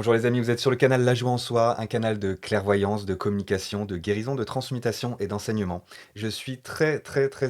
Bonjour les amis, vous êtes sur le canal La Joie en Soi, un canal de clairvoyance, de communication, de guérison, de transmutation et d'enseignement. Je suis très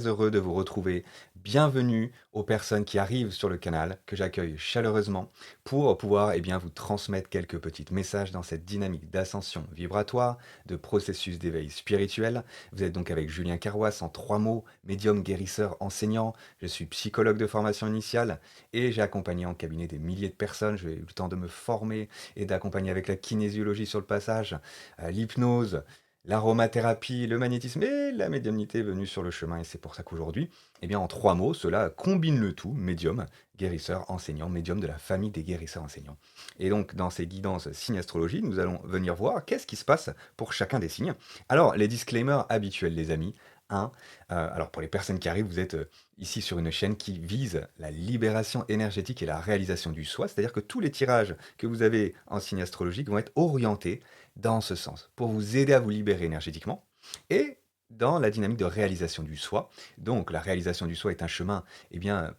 heureux de vous retrouver. Bienvenue aux personnes qui arrivent sur le canal, que j'accueille chaleureusement, pour pouvoir vous transmettre quelques petits messages dans cette dynamique d'ascension vibratoire, de processus d'éveil spirituel. Vous êtes donc avec Julien Carrois en 3 mots, médium, guérisseur, enseignant. Je suis psychologue de formation initiale et j'ai accompagné en cabinet des milliers de personnes. J'ai eu le temps de me former et d'accompagner avec la kinésiologie sur le passage, l'hypnose, l'aromathérapie, le magnétisme et la médiumnité est venue sur le chemin. Et c'est pour ça qu'aujourd'hui, en 3 mots, cela combine le tout, médium, guérisseur, enseignant, médium de la famille des guérisseurs enseignants. Et donc, dans ces guidances signe astrologie, nous allons venir voir qu'est-ce qui se passe pour chacun des signes. Alors, les disclaimers habituels, les amis. 1. Alors, pour les personnes qui arrivent, vous êtes ici sur une chaîne qui vise la libération énergétique et la réalisation du soi, c'est-à-dire que tous les tirages que vous avez en signe astrologique vont être orientés dans ce sens, pour vous aider à vous libérer énergétiquement et dans la dynamique de réalisation du soi. Donc la réalisation du soi est un chemin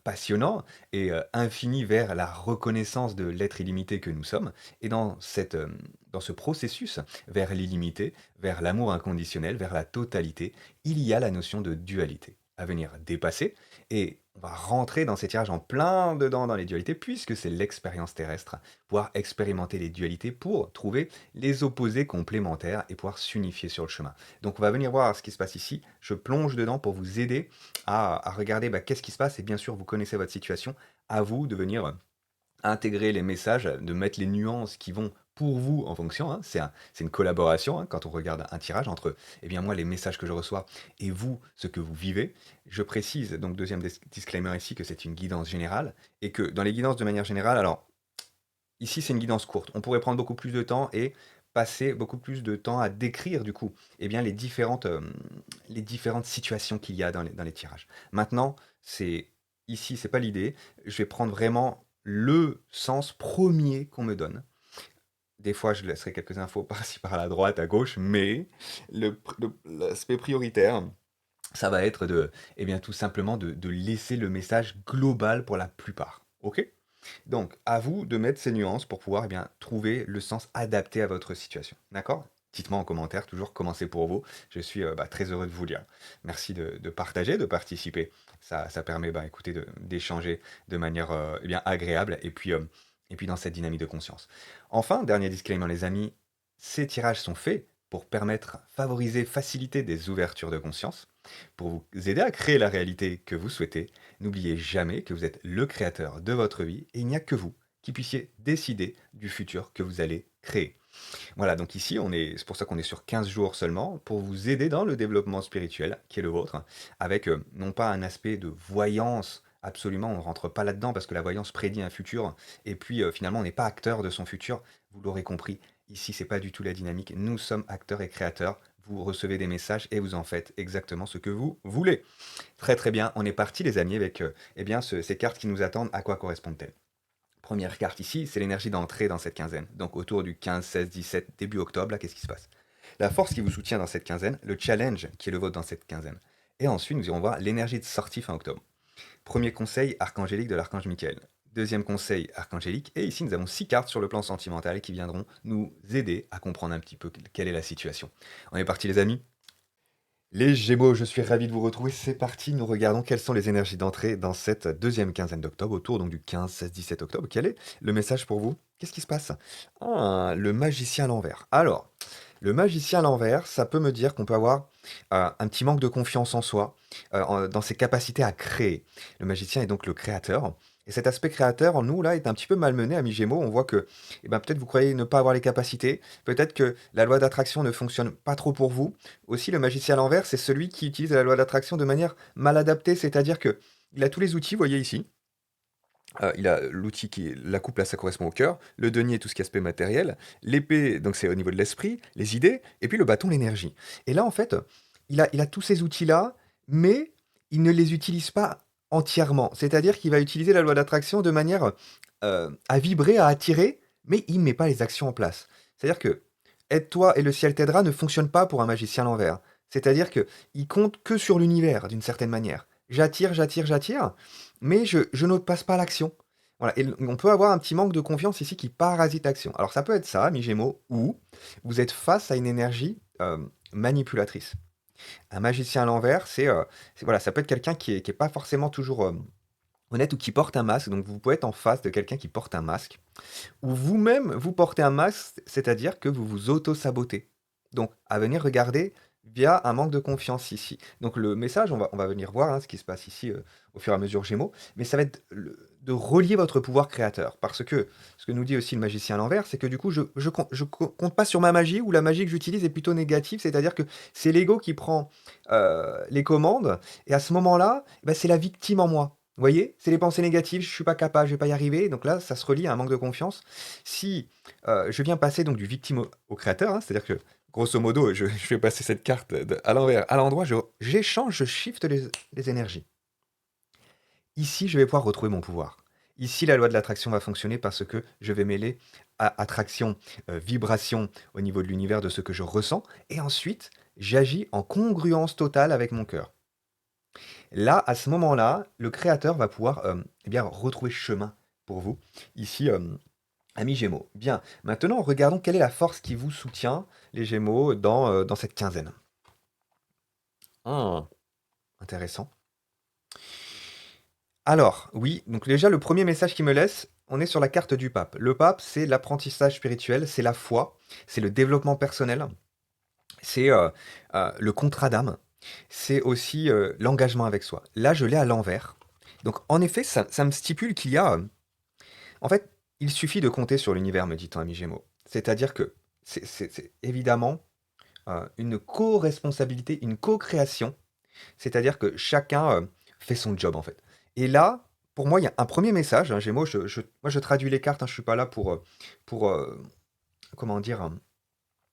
passionnant et infini vers la reconnaissance de l'être illimité que nous sommes. Et dans ce processus vers l'illimité, vers l'amour inconditionnel, vers la totalité, il y a la notion de dualité à venir dépasser. Et on va rentrer dans ces tirages en plein dedans dans les dualités, puisque c'est l'expérience terrestre, pouvoir expérimenter les dualités pour trouver les opposés complémentaires et pouvoir s'unifier sur le chemin. Donc on va venir voir ce qui se passe ici. Je plonge dedans pour vous aider à regarder qu'est-ce qui se passe. Et bien sûr, vous connaissez votre situation. À vous de venir intégrer les messages, de mettre les nuances qui vont pour vous en fonction. C'est une collaboration quand on regarde un tirage entre moi, les messages que je reçois et vous, ce que vous vivez. Je précise, donc deuxième disclaimer ici, que c'est une guidance générale et que dans les guidances de manière générale, alors ici c'est une guidance courte. On pourrait prendre beaucoup plus de temps et passer beaucoup plus de temps à décrire du coup les différentes situations qu'il y a dans les tirages. Maintenant, c'est pas l'idée. Je vais prendre vraiment le sens premier qu'on me donne. Des fois, je laisserai quelques infos par-ci, par-là, à droite, à gauche, mais l'aspect prioritaire, ça va être tout simplement de laisser le message global pour la plupart. Ok? Donc, à vous de mettre ces nuances pour pouvoir trouver le sens adapté à votre situation. D'accord? Dites-moi en commentaire, toujours comment c'est pour vous. Je suis très heureux de vous lire. Merci de partager, de participer. Ça permet écoutez, d'échanger de manière agréable et puis dans cette dynamique de conscience. Enfin, dernier disclaimer les amis, ces tirages sont faits pour permettre, favoriser, faciliter des ouvertures de conscience, pour vous aider à créer la réalité que vous souhaitez. N'oubliez jamais que vous êtes le créateur de votre vie et il n'y a que vous qui puissiez décider du futur que vous allez créer. Voilà, donc ici, c'est pour ça qu'on est sur 15 jours seulement, pour vous aider dans le développement spirituel, qui est le vôtre, avec non pas un aspect de voyance, absolument, on ne rentre pas là-dedans, parce que la voyance prédit un futur, et puis finalement, on n'est pas acteur de son futur, vous l'aurez compris, ici, c'est pas du tout la dynamique, nous sommes acteurs et créateurs, vous recevez des messages et vous en faites exactement ce que vous voulez. Très bien, on est parti les amis avec ces cartes qui nous attendent, à quoi correspondent-elles? Première carte ici, c'est l'énergie d'entrée dans cette quinzaine. Donc autour du 15, 16, 17, début octobre, là, qu'est-ce qui se passe? La force qui vous soutient dans cette quinzaine, le challenge qui est le vôtre dans cette quinzaine. Et ensuite, nous irons voir l'énergie de sortie fin octobre. Premier conseil archangélique de l'archange Michael. Deuxième conseil archangélique. Et ici, nous avons 6 cartes sur le plan sentimental qui viendront nous aider à comprendre un petit peu quelle est la situation. On est parti les amis? Les Gémeaux, je suis ravi de vous retrouver. C'est parti, nous regardons quelles sont les énergies d'entrée dans cette deuxième quinzaine d'octobre, autour donc du 15, 16, 17 octobre. Quel est le message pour vous? Qu'est-ce qui se passe? Ah, le magicien à l'envers. Alors, le magicien à l'envers, ça peut me dire qu'on peut avoir un petit manque de confiance en soi, dans ses capacités à créer. Le magicien est donc le créateur. Et cet aspect créateur, en nous, là, est un petit peu malmené, amis Gémeaux. On voit que peut-être vous croyez ne pas avoir les capacités, peut-être que la loi d'attraction ne fonctionne pas trop pour vous. Aussi, le magicien à l'envers, c'est celui qui utilise la loi d'attraction de manière mal adaptée, c'est-à-dire que il a tous les outils, vous voyez ici. Il a l'outil qui est la coupe, là, ça correspond au cœur, le denier, tout ce qui est aspect matériel, l'épée, donc c'est au niveau de l'esprit, les idées, et puis le bâton, l'énergie. Et là, en fait, il a tous ces outils-là, mais il ne les utilise pas entièrement. C'est-à-dire qu'il va utiliser la loi d'attraction de manière à vibrer, à attirer, mais il ne met pas les actions en place. C'est-à-dire que aide-toi et le ciel t'aidera ne fonctionne pas pour un magicien à l'envers. C'est-à-dire que il compte que sur l'univers, d'une certaine manière. J'attire, mais je ne passe pas à l'action. Voilà, et on peut avoir un petit manque de confiance ici qui parasite l'action. Alors ça peut être ça, mi-gémeaux, ou vous êtes face à une énergie manipulatrice. Un magicien à l'envers, voilà, ça peut être quelqu'un qui est pas forcément toujours honnête ou qui porte un masque. Donc vous pouvez être en face de quelqu'un qui porte un masque, ou vous-même vous portez un masque, c'est-à-dire que vous vous auto-sabotez. Donc à venir regarder via un manque de confiance ici. Donc le message, on va venir voir hein, ce qui se passe ici au fur et à mesure Gémeaux, mais ça va être de relier votre pouvoir créateur. Parce que ce que nous dit aussi le magicien à l'envers, c'est que du coup, je compte pas sur ma magie, ou la magie que j'utilise est plutôt négative, c'est-à-dire que c'est l'ego qui prend les commandes, et à ce moment-là, bah, c'est la victime en moi. Vous voyez? C'est les pensées négatives, je suis pas capable, je vais pas y arriver. Donc là, ça se relie à un manque de confiance. Si je viens passer donc du victime au créateur, hein, c'est-à-dire que grosso modo, je fais passer cette carte à l'envers, à l'endroit, j'échange, je shift les énergies. Ici, je vais pouvoir retrouver mon pouvoir. Ici, la loi de l'attraction va fonctionner parce que je vais mêler attraction, vibration au niveau de l'univers de ce que je ressens, et ensuite, j'agis en congruence totale avec mon cœur. Là, à ce moment-là, le créateur va pouvoir eh bien, retrouver chemin pour vous. Ici, amis Gémeaux. Bien, maintenant, regardons quelle est la force qui vous soutient, les Gémeaux, dans cette quinzaine. Ah, intéressant. Alors, oui, donc déjà, le premier message qu'il me laisse, on est sur la carte du pape. Le pape, c'est l'apprentissage spirituel, c'est la foi, c'est le développement personnel, c'est le contrat d'âme, c'est aussi l'engagement avec soi. Là, je l'ai à l'envers. Donc, en effet, ça me stipule qu'il y a en fait, il suffit de compter sur l'univers, me dit ton ami Gémeaux. C'est-à-dire que c'est évidemment une co-responsabilité, une co-création. C'est-à-dire que chacun fait son job, en fait. Et là, pour moi, il y a un premier message, hein, Gémeaux, moi je traduis les cartes, hein, je suis pas là pour comment dire,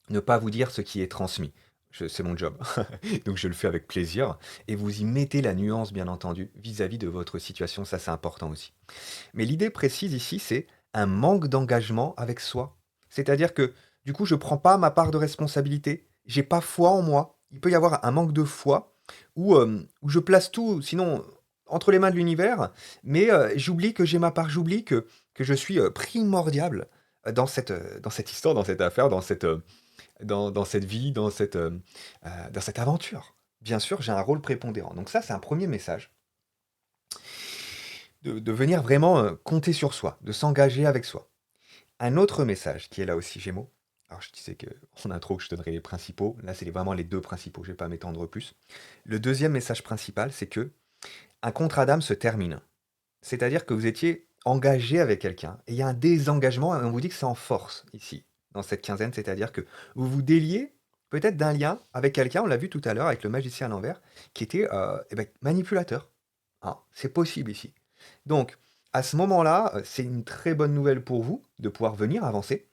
ne pas vous dire ce qui est transmis. C'est mon job. Donc je le fais avec plaisir. Et vous y mettez la nuance, bien entendu, vis-à-vis de votre situation, ça c'est important aussi. Mais l'idée précise ici, c'est un manque d'engagement avec soi. C'est-à-dire que du coup, je ne prends pas ma part de responsabilité, j'ai pas foi en moi. Il peut y avoir un manque de foi où je place tout, sinon, entre les mains de l'univers, mais j'oublie que j'ai ma part, j'oublie que je suis primordial dans cette histoire, dans cette affaire, dans cette vie, dans cette aventure. Bien sûr, j'ai un rôle prépondérant. Donc ça, c'est un premier message de venir vraiment compter sur soi, de s'engager avec soi. Un autre message qui est là aussi, Gémeaux. Alors, je disais qu'en intro, que je donnerais les principaux. Là, c'est vraiment les deux principaux. Je ne vais pas m'étendre plus. Le deuxième message principal, c'est que un contrat d'âme se termine. C'est-à-dire que vous étiez engagé avec quelqu'un. Et il y a un désengagement, et on vous dit que c'est en force, ici, dans cette quinzaine. C'est-à-dire que vous vous déliez peut-être d'un lien avec quelqu'un, on l'a vu tout à l'heure avec le magicien à l'envers, qui était manipulateur. Ah, c'est possible ici. Donc, à ce moment-là, c'est une très bonne nouvelle pour vous de pouvoir venir avancer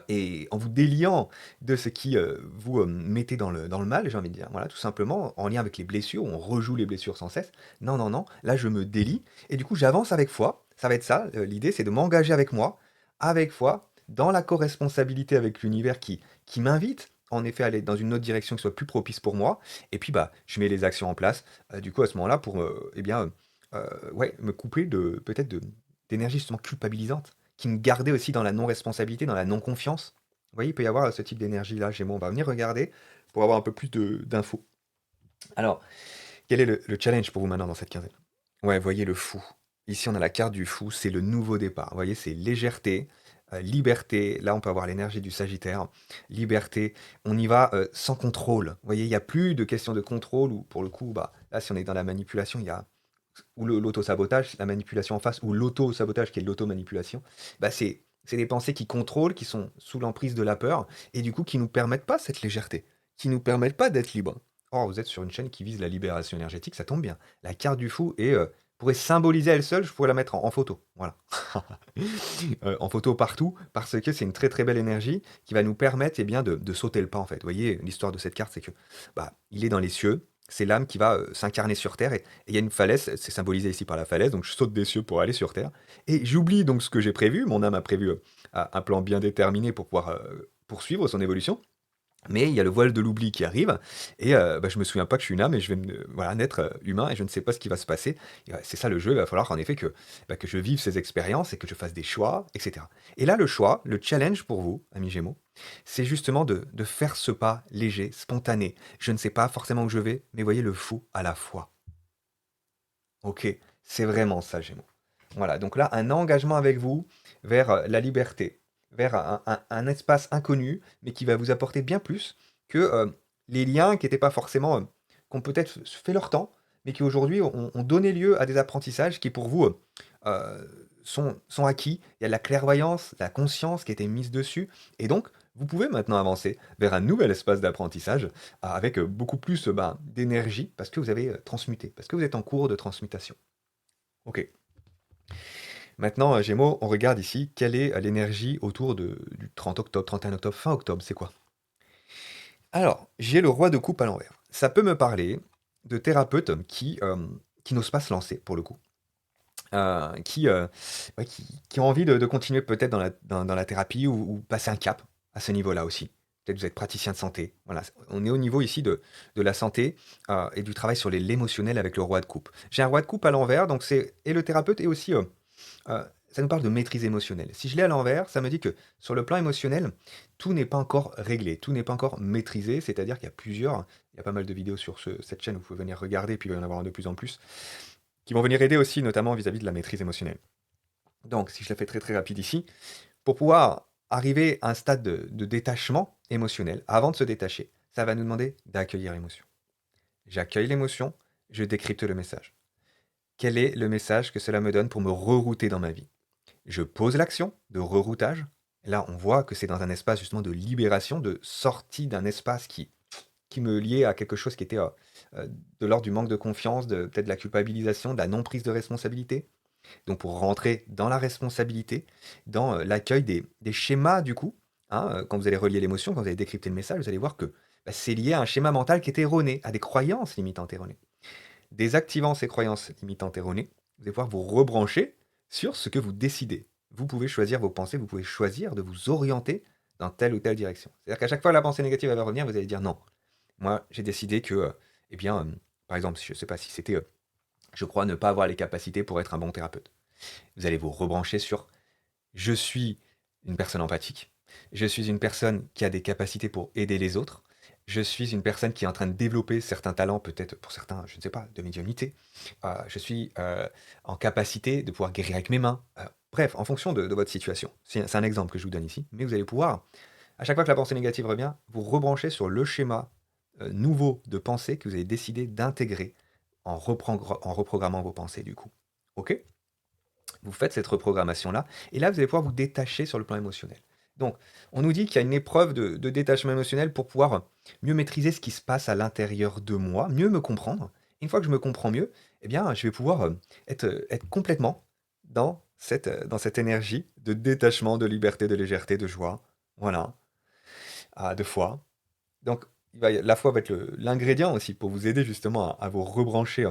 et en vous déliant de ce qui vous mettez dans le mal, j'ai envie de dire. Voilà, tout simplement, en lien avec les blessures, on rejoue les blessures sans cesse. Non, non, non, là je me délie et du coup j'avance avec foi. Ça va être ça, l'idée c'est de m'engager avec foi, dans la co-responsabilité avec l'univers qui m'invite en effet à aller dans une autre direction qui soit plus propice pour moi. Et puis bah, je mets les actions en place, du coup à ce moment-là pour eh bien, ouais, me couper d'énergie justement culpabilisante qui me gardait aussi dans la non-responsabilité, dans la non-confiance. Vous voyez, il peut y avoir ce type d'énergie-là chez moi. On va venir regarder pour avoir un peu plus d'infos. Alors, quel est le challenge pour vous maintenant dans cette quinzaine? Ouais, voyez le fou. Ici, on a la carte du fou, c'est le nouveau départ. Vous voyez, c'est légèreté, liberté. Là, on peut avoir l'énergie du Sagittaire. Liberté, on y va sans contrôle. Vous voyez, il n'y a plus de question de contrôle ou pour le coup, bah, là, si on est dans la manipulation, il y a ou l'auto-sabotage, la manipulation en face, ou l'auto-sabotage qui est l'auto-manipulation, bah c'est des pensées qui contrôlent, qui sont sous l'emprise de la peur, et du coup qui nous permettent pas cette légèreté, qui nous permettent pas d'être libres. Or, vous êtes sur une chaîne qui vise la libération énergétique, ça tombe bien. La carte du fou pourrait symboliser elle seule, je pourrais la mettre en photo. Voilà. En photo partout, parce que c'est une très très belle énergie qui va nous permettre bien, de sauter le pas en fait. Vous voyez, l'histoire de cette carte, c'est que bah, il est dans les cieux, c'est l'âme qui va s'incarner sur Terre, et il y a une falaise, c'est symbolisé ici par la falaise, donc je saute des cieux pour aller sur Terre, et j'oublie donc ce que j'ai prévu, mon âme a prévu un plan bien déterminé pour pouvoir poursuivre son évolution, Mais il y a le voile de l'oubli qui arrive et je me souviens pas que je suis une âme et je vais voilà, naître, humain et je ne sais pas ce qui va se passer et c'est ça le jeu, il va falloir en effet que je vive ces expériences et que je fasse des choix et cetera. Et là, le choix, le challenge pour vous, amis Gémeaux, c'est justement de faire ce pas léger, spontané. Je ne sais pas forcément où je vais, mais voyez le fou à la fois. OK, c'est vraiment ça, Gémeaux. Voilà, donc là, un engagement avec vous vers la liberté, vers un espace inconnu, mais qui va vous apporter bien plus que les liens qui n'étaient pas forcément, qui ont peut-être fait leur temps, mais qui aujourd'hui ont donné lieu à des apprentissages qui pour vous sont acquis. Il y a de la clairvoyance, de la conscience qui a été mise dessus, et donc vous pouvez maintenant avancer vers un nouvel espace d'apprentissage avec beaucoup plus d'énergie parce que vous avez transmuté, parce que vous êtes en cours de transmutation. Ok. Maintenant, Gémeaux, on regarde ici quelle est l'énergie autour du 30 octobre, 31 octobre, fin octobre, c'est quoi? Alors, j'ai le roi de coupe à l'envers. Ça peut me parler de thérapeutes qui n'osent pas se lancer, pour le coup. Qui ont envie de continuer peut-être dans la thérapie ou passer un cap à ce niveau-là aussi. Peut-être vous êtes praticien de santé. Voilà, on est au niveau ici de la santé et du travail sur l'émotionnel avec le roi de coupe. J'ai un roi de coupe à l'envers, donc c'est et le thérapeute et aussi ça nous parle de maîtrise émotionnelle. Si je l'ai à l'envers, ça me dit que sur le plan émotionnel, tout n'est pas encore réglé, tout n'est pas encore maîtrisé, c'est-à-dire qu'il y a il y a pas mal de vidéos sur cette chaîne, vous pouvez venir regarder, puis il va y en avoir de plus en plus, qui vont venir aider aussi, notamment vis-à-vis de la maîtrise émotionnelle. Donc, si je la fais très très rapide ici, pour pouvoir arriver à un stade de détachement émotionnel, avant de se détacher, ça va nous demander d'accueillir l'émotion. J'accueille l'émotion, je décrypte le message. Quel est le message que cela me donne pour me rerouter dans ma vie? Je pose l'action de reroutage. Là, on voit que c'est dans un espace justement de libération, de sortie d'un espace qui me liait à quelque chose qui était de l'ordre du manque de confiance, peut-être de la culpabilisation, de la non-prise de responsabilité. Donc pour rentrer dans la responsabilité, dans l'accueil des schémas du coup, hein, quand vous allez relier l'émotion, quand vous allez décrypter le message, vous allez voir que c'est lié à un schéma mental qui est erroné, à des croyances limitantes erronées. Désactivant ces croyances limitantes erronées, vous allez pouvoir vous rebrancher sur ce que vous décidez. Vous pouvez choisir vos pensées, vous pouvez choisir de vous orienter dans telle ou telle direction. C'est-à-dire qu'à chaque fois que la pensée négative va revenir, vous allez dire non. Moi, j'ai décidé que, eh bien, par exemple, je ne sais pas si c'était, je crois ne pas avoir les capacités pour être un bon thérapeute. Vous allez vous rebrancher sur je suis une personne empathique, je suis une personne qui a des capacités pour aider les autres, je suis une personne qui est en train de développer certains talents, peut-être pour certains, je ne sais pas, de médiumnité, je suis en capacité de pouvoir guérir avec mes mains. Bref, en fonction de votre situation. C'est un exemple que je vous donne ici, mais vous allez pouvoir, à chaque fois que la pensée négative revient, vous rebrancher sur le schéma nouveau de pensée que vous avez décidé d'intégrer en reprogrammant vos pensées du coup. Ok? Vous faites cette reprogrammation-là, et là, vous allez pouvoir vous détacher sur le plan émotionnel. Donc, on nous dit qu'il y a une épreuve de détachement émotionnel pour pouvoir mieux maîtriser ce qui se passe à l'intérieur de moi, mieux me comprendre. Une fois que je me comprends mieux, eh bien, je vais pouvoir être complètement dans cette énergie de détachement, de liberté, de légèreté, de joie, voilà, de foi. Donc, la foi va être l'ingrédient aussi pour vous aider justement à vous rebrancher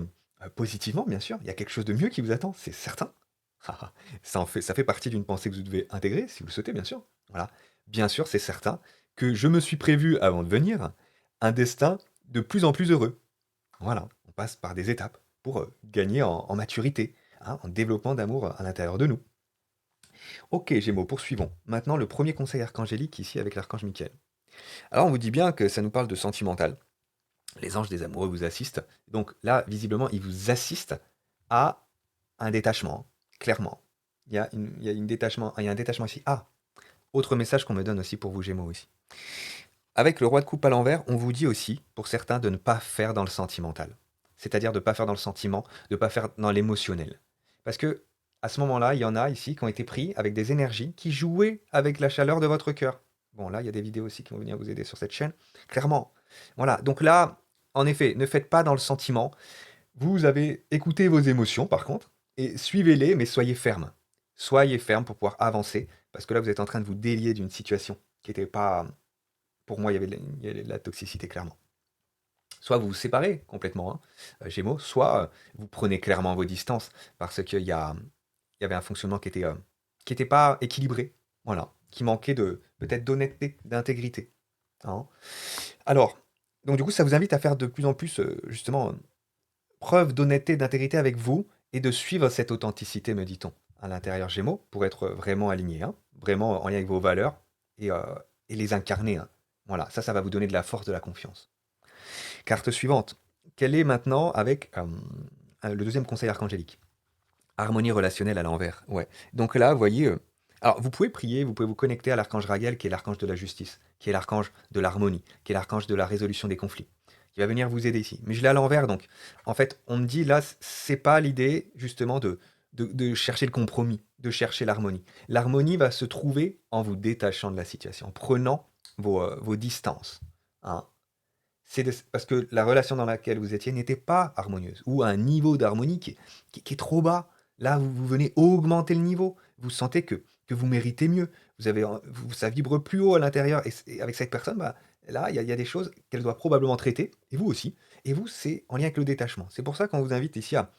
positivement, bien sûr. Il y a quelque chose de mieux qui vous attend, c'est certain. Ça fait partie d'une pensée que vous devez intégrer, si vous le souhaitez, bien sûr. Voilà. Bien sûr, c'est certain que je me suis prévu, avant de venir, un destin de plus en plus heureux. Voilà, on passe par des étapes pour gagner en maturité, hein, en développement d'amour à l'intérieur de nous. Ok, Gémeaux, poursuivons. Maintenant, le premier conseil archangélique ici avec l'archange Michael. Alors, on vous dit bien que ça nous parle de sentimental. Les anges des amoureux vous assistent. Donc là, visiblement, ils vous assistent à un détachement, clairement. Il y a il y a un détachement ici. Ah, autre message qu'on me donne aussi pour vous, Gémeaux aussi. Avec le roi de coupe à l'envers, on vous dit aussi, pour certains, de ne pas faire dans le sentimental. C'est-à-dire de ne pas faire dans le sentiment, de ne pas faire dans l'émotionnel. Parce que à ce moment-là, il y en a ici qui ont été pris avec des énergies qui jouaient avec la chaleur de votre cœur. Bon, là, il y a des vidéos aussi qui vont venir vous aider sur cette chaîne. Clairement. Voilà. Donc là, en effet, ne faites pas dans le sentiment. Vous avez écouté vos émotions, par contre, et suivez-les, mais soyez ferme. Soyez ferme pour pouvoir avancer, parce que là, vous êtes en train de vous délier d'une situation qui n'était pas... Pour moi, il y avait de la toxicité, clairement. Soit vous vous séparez complètement, hein, Gémeaux, soit vous prenez clairement vos distances, parce il y avait un fonctionnement qui était pas équilibré, voilà, qui manquait peut-être d'honnêteté, d'intégrité. hein. Alors, donc du coup, ça vous invite à faire de plus en plus, justement, preuve d'honnêteté, d'intégrité avec vous et de suivre cette authenticité, me dit-on, à l'intérieur Gémeaux, pour être vraiment aligné, hein, vraiment en lien avec vos valeurs et, heu, et les incarner, hein. Voilà, ça va vous donner de la force, de la confiance. Carte suivante. Quelle est maintenant avec le deuxième conseil archangélique? Harmonie relationnelle à l'envers. Ouais. Donc là, vous voyez, alors vous pouvez prier, vous pouvez vous connecter à l'archange Raguel, qui est l'archange de la justice, qui est l'archange de l'harmonie, qui est l'archange de la résolution des conflits, qui va venir vous aider ici. Mais je l'ai à l'envers, donc en fait, on me dit là, c'est pas l'idée justement de chercher le compromis, de chercher l'harmonie. L'harmonie va se trouver en vous détachant de la situation, en prenant vos distances, hein. Parce que la relation dans laquelle vous étiez n'était pas harmonieuse, ou à un niveau d'harmonie qui est trop bas. Là, vous venez augmenter le niveau. Vous sentez que vous méritez mieux. Ça vibre plus haut à l'intérieur. Et avec cette personne, bah, là, il y a des choses qu'elle doit probablement traiter, et vous aussi. Et vous, c'est en lien avec le détachement. C'est pour ça qu'on vous invite ici à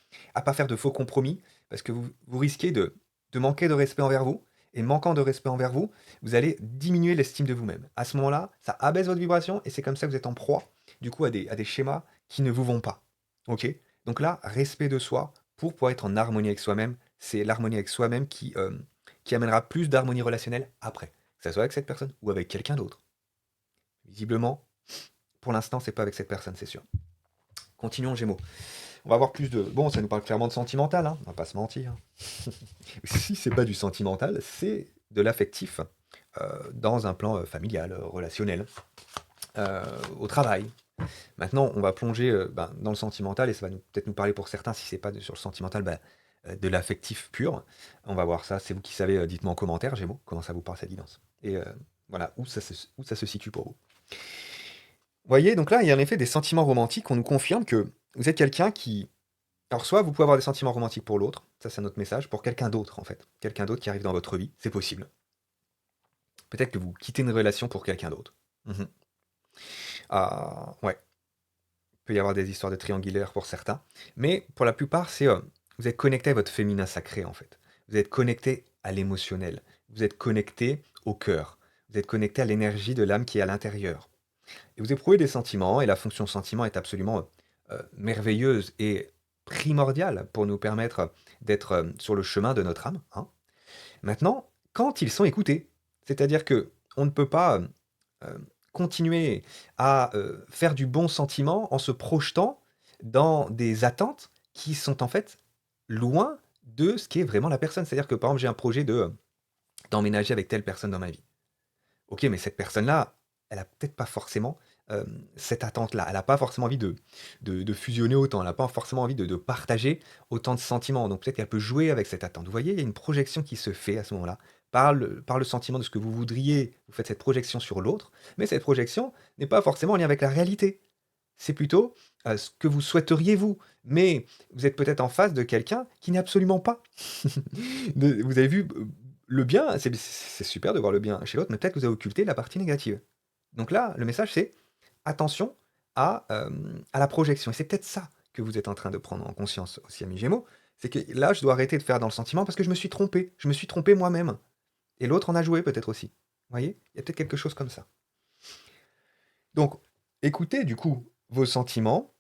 pas faire de faux compromis, parce que vous risquez de manquer de respect envers vous. Et manquant de respect envers vous, vous allez diminuer l'estime de vous-même. À ce moment-là, ça abaisse votre vibration, et c'est comme ça que vous êtes en proie du coup à des schémas qui ne vous vont pas. Ok. Donc là, respect de soi pour pouvoir être en harmonie avec soi-même. C'est l'harmonie avec soi-même qui amènera plus d'harmonie relationnelle après. Que ce soit avec cette personne ou avec quelqu'un d'autre. Visiblement, pour l'instant, c'est pas avec cette personne, c'est sûr. Continuons Gémeaux. On va avoir plus de... Bon, ça nous parle clairement de sentimental, hein, on va pas se mentir. Si c'est pas du sentimental, c'est de l'affectif dans un plan familial, relationnel, au travail. Maintenant, on va plonger dans le sentimental et ça va peut-être nous parler pour certains, si c'est pas sur le sentimental, de l'affectif pur. On va voir ça. C'est vous qui savez. Dites-moi en commentaire, Gémeaux, comment ça vous parle cette guidance. Et voilà, où ça se situe pour vous. Vous voyez, donc là, il y a en effet des sentiments romantiques. On nous confirme que vous êtes quelqu'un qui. Alors, soit vous pouvez avoir des sentiments romantiques pour l'autre, ça c'est notre message, pour quelqu'un d'autre en fait. Quelqu'un d'autre qui arrive dans votre vie, c'est possible. Peut-être que vous quittez une relation pour quelqu'un d'autre. Mhm. Ah, ouais. Peut y avoir des histoires de triangulaires pour certains, mais pour la plupart, vous êtes connecté à votre féminin sacré en fait. Vous êtes connecté à l'émotionnel, vous êtes connecté au cœur, vous êtes connecté à l'énergie de l'âme qui est à l'intérieur. Et vous éprouvez des sentiments, et la fonction sentiment est absolument merveilleuse et primordiale pour nous permettre d'être sur le chemin de notre âme, hein. Maintenant, quand ils sont écoutés, c'est-à-dire que on ne peut pas euh, continuer à faire du bon sentiment en se projetant dans des attentes qui sont en fait loin de ce qui est vraiment la personne. C'est-à-dire que par exemple, j'ai un projet d'emménager avec telle personne dans ma vie. Ok, mais cette personne-là, elle a peut-être pas forcément euh, cette attente-là. Elle n'a pas forcément envie de fusionner autant. Elle n'a pas forcément envie de partager autant de sentiments. Donc peut-être qu'elle peut jouer avec cette attente. Vous voyez, il y a une projection qui se fait à ce moment-là par le sentiment de ce que vous voudriez. Vous faites cette projection sur l'autre, mais cette projection n'est pas forcément en lien avec la réalité. C'est plutôt ce que vous souhaiteriez vous. Mais vous êtes peut-être en face de quelqu'un qui n'est absolument pas. Vous avez vu le bien, c'est super de voir le bien chez l'autre, mais peut-être que vous avez occulté la partie négative. Donc là, le message, c'est attention à la projection. Et c'est peut-être ça que vous êtes en train de prendre en conscience aussi, ami Gémeaux. C'est que là, je dois arrêter de faire dans le sentiment parce que je me suis trompé. Je me suis trompé moi-même. Et l'autre en a joué peut-être aussi. Vous voyez? Il y a peut-être quelque chose comme ça. Donc, écoutez du coup vos sentiments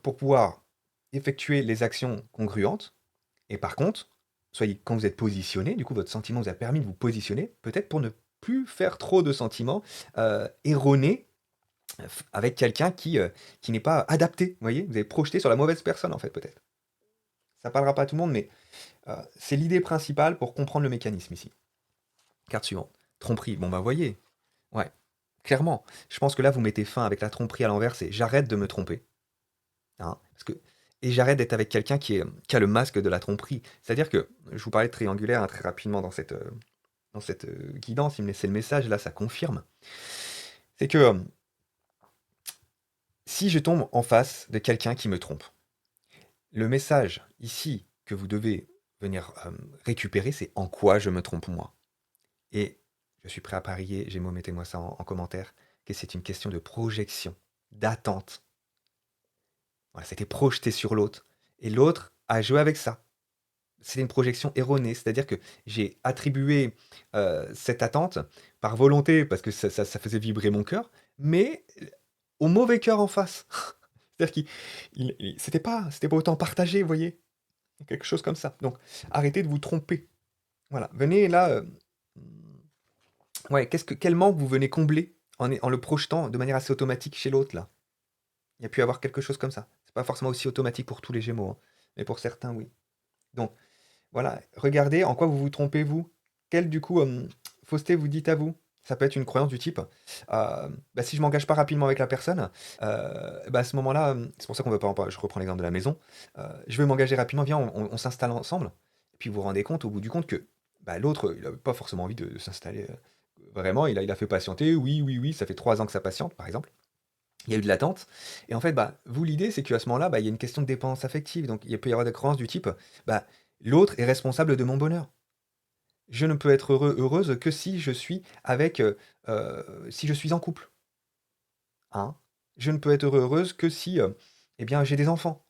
pour pouvoir effectuer les actions congruentes. Et par contre, quand vous êtes positionné, du coup, votre sentiment vous a permis de vous positionner, peut-être pour ne plus faire trop de sentiments erronés avec quelqu'un qui n'est pas adapté. Vous voyez, vous avez projeté sur la mauvaise personne, en fait, peut-être. Ça parlera pas à tout le monde, mais c'est l'idée principale pour comprendre le mécanisme ici. Carte suivante. Tromperie. Bon, bah, voyez. Ouais, clairement. Je pense que là, vous mettez fin avec la tromperie à l'envers, c'est j'arrête de me tromper. Hein, et j'arrête d'être avec quelqu'un qui a le masque de la tromperie. C'est-à-dire que, je vous parlais de triangulaire hein, très rapidement dans cette guidance, il me laissait le message, là ça confirme. C'est que si je tombe en face de quelqu'un qui me trompe, le message ici que vous devez venir récupérer, c'est en quoi je me trompe moi. Et je suis prêt à parier, Gémeaux, mettez-moi ça en commentaire, que c'est une question de projection, d'attente. Voilà, c'était projeté sur l'autre, et l'autre a joué avec ça. c'était une projection erronée. C'est-à-dire que j'ai attribué, cette attente par volonté parce que ça faisait vibrer mon cœur, mais, au mauvais cœur en face. C'est-à-dire qu'il c'était pas autant partagé, vous voyez? Quelque chose comme ça. Donc arrêtez de vous tromper. Voilà, venez là, ouais, quel manque vous venez combler en le projetant de manière assez automatique chez l'autre là? Il y a pu y avoir quelque chose comme ça. C'est pas forcément aussi automatique pour tous les Gémeaux, hein, mais pour certains, oui. Donc voilà, regardez en quoi vous vous trompez vous. Quelle du coup, fausseté vous dites à vous? Ça peut être une croyance du type, bah, si je m'engage pas rapidement avec la personne, bah, à ce moment-là, c'est pour ça qu'on veut pas en parler, je reprends l'exemple de la maison, je veux m'engager rapidement, viens on s'installe ensemble. Et puis vous vous rendez compte au bout du compte que, bah, l'autre, il avait pas forcément envie de s'installer, vraiment il a fait patienter, oui, oui, oui, ça fait 3 ans que ça patiente, par exemple. Il y a eu de l'attente et en fait, bah, vous l'idée c'est qu'à ce moment-là, bah, il y a une question de dépendance affective, donc il peut y avoir des croyances du type, bah, l'autre est responsable de mon bonheur. Je ne peux être heureuse que si je suis avec, si je suis en couple, hein. Je ne peux être heureuse que si, eh bien, j'ai des enfants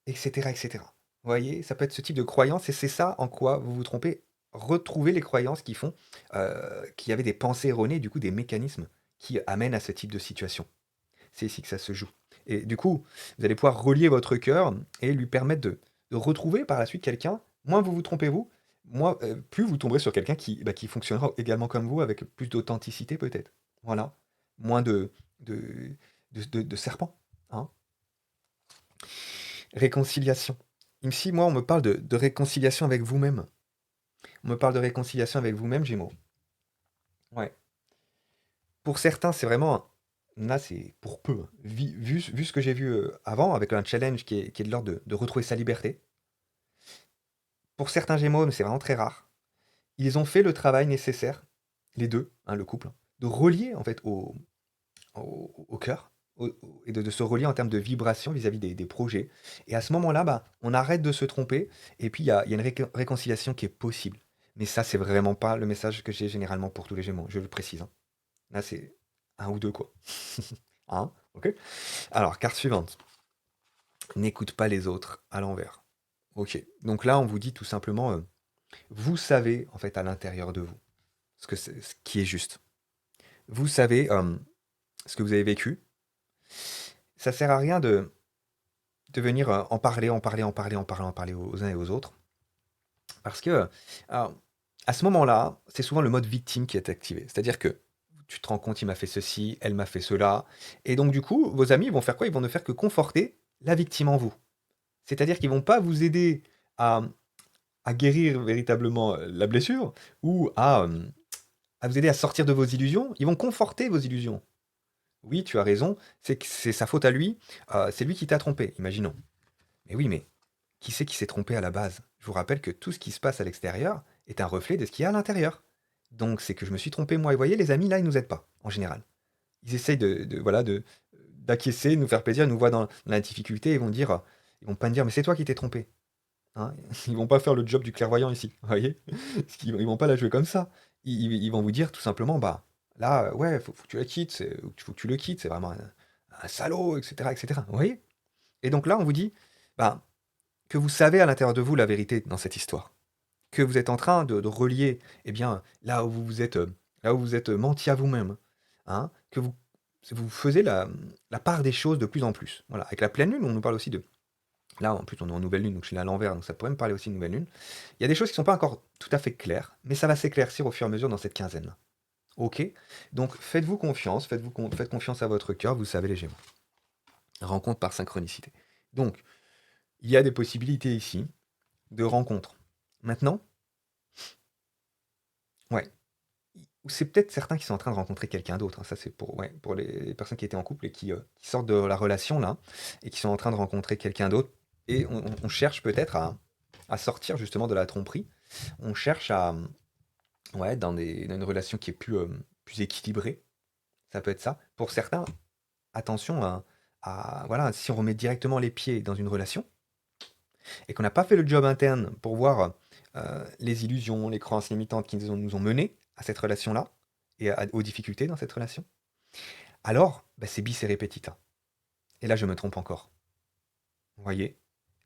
et cetera et cetera. Vous voyez? Ça peut être ce type de croyance et c'est ça en quoi vous vous trompez. Retrouvez les croyances qui font, qu'il y avait des pensées erronées, du coup des mécanismes qui amènent à ce type de situation. C'est ici que ça se joue et du coup, vous allez pouvoir relier votre cœur et lui permettre de retrouver par la suite quelqu'un, moins vous vous trompez vous, moins, plus vous tomberez sur quelqu'un qui, bah, qui fonctionnera également comme vous avec plus d'authenticité peut-être. Voilà. Moins de de serpents, hein. Réconciliation. Ici, moi, on me parle de réconciliation avec vous-même. On me parle de réconciliation avec vous-même, Gémeaux. Ouais. Pour certains, c'est vraiment là, c'est pour peu, hein. Vu ce que j'ai vu, avant avec un challenge qui est de l'ordre de retrouver sa liberté. Pour certains Gémeaux, mais c'est vraiment très rare, ils ont fait le travail nécessaire, les 2, hein, le couple, hein, de relier en fait au cœur, et de se relier en termes de vibration vis-à-vis des projets et à ce moment-là, bah, on arrête de se tromper et puis il y a une réconciliation qui est possible. Mais ça, c'est vraiment pas le message que j'ai généralement pour tous les Gémeaux, je le précise, hein. Là, c'est un ou 2 quoi. Hein? OK? Alors, carte suivante. N'écoute pas les autres à l'envers. OK. Donc là, on vous dit tout simplement, vous savez, en fait, à l'intérieur de vous, ce qui est juste. Vous savez, ce que vous avez vécu. Ça sert à rien de venir, en parler, en parler, en parler, en parler, en parler aux uns et aux autres. Parce que, alors, à ce moment-là, c'est souvent le mode victime qui est activé. C'est-à-dire que tu te rends compte, il m'a fait ceci, elle m'a fait cela. Et donc, du coup, vos amis vont faire quoi? Ils vont ne faire que conforter la victime en vous. C'est-à-dire qu'ils vont pas vous aider à, à guérir véritablement la blessure ou à vous aider à sortir de vos illusions. Ils vont conforter vos illusions. Oui, tu as raison, c'est que c'est sa faute à lui, c'est lui qui t'a trompé, imaginons. Mais oui, mais qui c'est qui s'est trompé à la base? Je vous rappelle que tout ce qui se passe à l'extérieur est un reflet de ce qu'il y a à l'intérieur. Donc c'est que je me suis trompé moi. Et vous voyez, les amis, là, ils nous aident pas, en général. Ils essayent voilà, d'acquiescer, de nous faire plaisir, ils nous voient dans la difficulté, ils vont dire, ils vont pas me dire, mais c'est toi qui t'es trompé. Hein. Ils vont pas faire le job du clairvoyant ici, vous voyez? Ils vont pas la jouer comme ça. Ils vont vous dire tout simplement, bah là, ouais, faut que tu la quittes, faut que tu le quittes, c'est vraiment un salaud, etc., etc. Vous voyez? Et donc là, on vous dit, bah, que vous savez à l'intérieur de vous la vérité dans cette histoire, que vous êtes en train de relier, eh bien, là où vous êtes menti à vous-même, hein, que vous faisiez la part des choses de plus en plus. Voilà. Avec la pleine lune, on nous parle aussi de. Là, en plus, on est en nouvelle lune, donc je suis là à l'envers, donc ça pourrait me parler aussi de nouvelle lune. Il y a des choses qui ne sont pas encore tout à fait claires, mais ça va s'éclaircir au fur et à mesure dans cette quinzaine-là. Ok? Donc faites-vous confiance, faites confiance à votre cœur, vous savez les Gémeaux. Rencontre par synchronicité. Donc, il y a des possibilités ici de rencontres. Maintenant, ouais, c'est peut-être certains qui sont en train de rencontrer quelqu'un d'autre, hein. Ça, c'est pour, ouais, pour les personnes qui étaient en couple et qui sortent de la relation là, et qui sont en train de rencontrer quelqu'un d'autre. Et on cherche peut-être à sortir justement de la tromperie. On cherche à, ouais, dans une relation qui est plus équilibrée. Ça peut être ça. Pour certains, attention voilà, si on remet directement les pieds dans une relation et qu'on n'a pas fait le job interne pour voir les illusions, les croyances limitantes qui nous ont menés à cette relation-là et aux difficultés dans cette relation, alors bah, c'est bis et repetita. Et là, je me trompe encore. Vous voyez?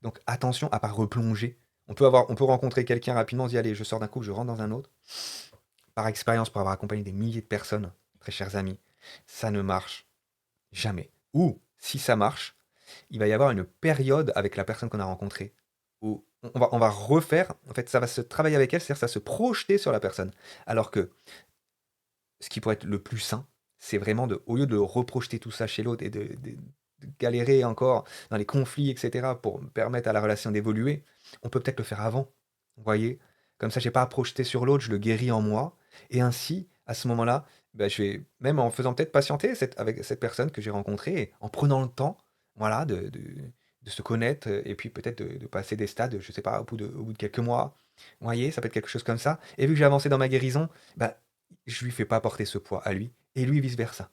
Donc attention à pas replonger. On peut rencontrer quelqu'un rapidement, on se dit: «Allez, je sors d'un couple, je rentre dans un autre». Par expérience, pour avoir accompagné des milliers de personnes, très chers amis, ça ne marche jamais. Ou si ça marche, il va y avoir une période avec la personne qu'on a rencontrée où on va refaire, en fait, ça va se travailler avec elle, c'est-à-dire ça va se projeter sur la personne. Alors que ce qui pourrait être le plus sain, c'est vraiment de, au lieu de reprojeter tout ça chez l'autre et de galérer encore dans les conflits, etc., pour permettre à la relation d'évoluer, on peut peut-être le faire avant. Vous voyez? Comme ça, j'ai pas à projeter sur l'autre, je le guéris en moi. Et ainsi, à ce moment-là, bah, je vais, même en faisant peut-être patienter avec cette personne que j'ai rencontrée, et en prenant le temps, voilà, de se connaître, et puis peut-être de passer des stades, je sais pas, au bout de quelques mois. Vous voyez, ça peut être quelque chose comme ça. Et vu que j'ai avancé dans ma guérison, bah, je lui fais pas porter ce poids à lui, et lui vice versa.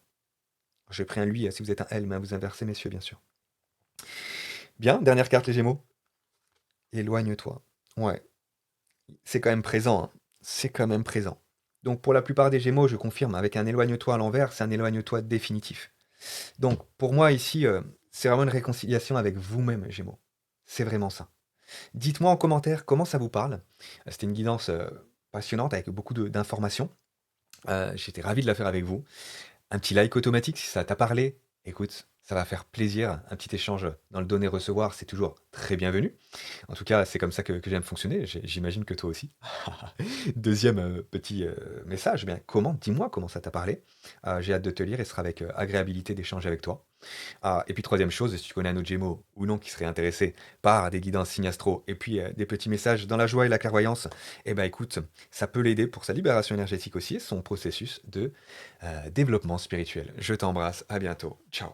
J'ai pris un lui, si vous êtes un elle, mais vous inversez, messieurs, bien sûr. Bien, dernière carte, les Gémeaux. Éloigne-toi. Ouais, c'est quand même présent, hein. C'est quand même présent. Donc pour la plupart des Gémeaux, je confirme, avec un éloigne-toi à l'envers, c'est un éloigne-toi définitif. Donc pour moi ici, c'est vraiment une réconciliation avec vous-même, Gémeaux. C'est vraiment ça. Dites-moi en commentaire comment ça vous parle. C'était une guidance passionnante avec beaucoup d'informations. J'étais ravi de la faire avec vous. Un petit like automatique si ça t'a parlé. Écoute, ça va faire plaisir. Un petit échange dans le donner-recevoir, c'est toujours très bienvenu. En tout cas, c'est comme ça que j'aime fonctionner. J'imagine que toi aussi. Deuxième petit message, eh bien, dis-moi comment ça t'a parlé. J'ai hâte de te lire et ce sera avec agréabilité d'échanger avec toi. Ah, et puis troisième chose, si tu connais un autre Gémeaux ou non qui serait intéressé par des guidances signes astro et puis des petits messages dans la joie et la clairvoyance, eh ben écoute, ça peut l'aider pour sa libération énergétique aussi et son processus de développement spirituel. Je t'embrasse, à bientôt, ciao.